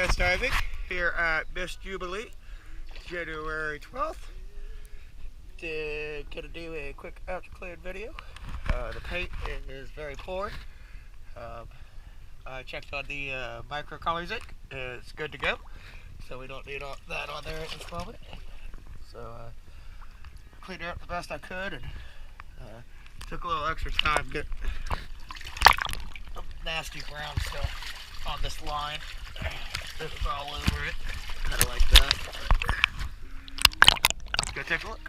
Just diving here at Miss Jubilee, January 12th. Gonna do a quick after clean video. The paint is very poor. I checked on the microcolor zinc. It's good to go, so we don't need all that on there at this moment. So cleaned it up the best I could, and took a little extra time to get nasty brown stuff on this line. This is all over it, kind of like that. Let's go take a look.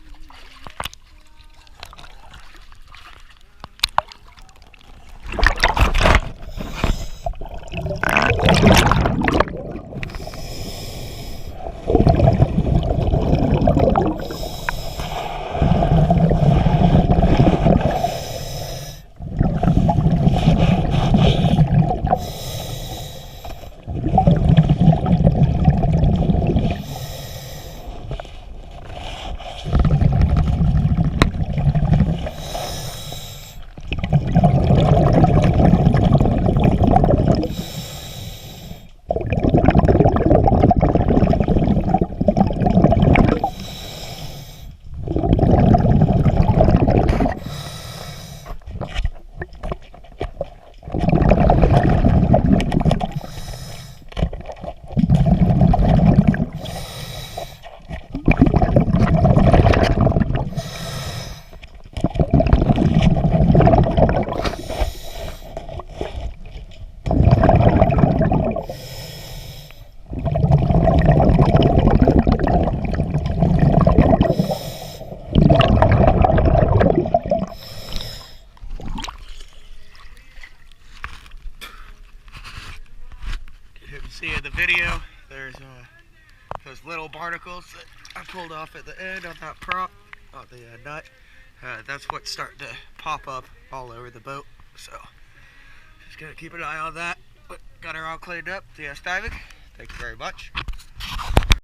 You can see in the video, there's those little barnacles that I pulled off at the end on that prop, on the nut. That's what's starting to pop up all over the boat. So just gotta keep an eye on that. But got her all cleaned up. DS diving. Thank you very much.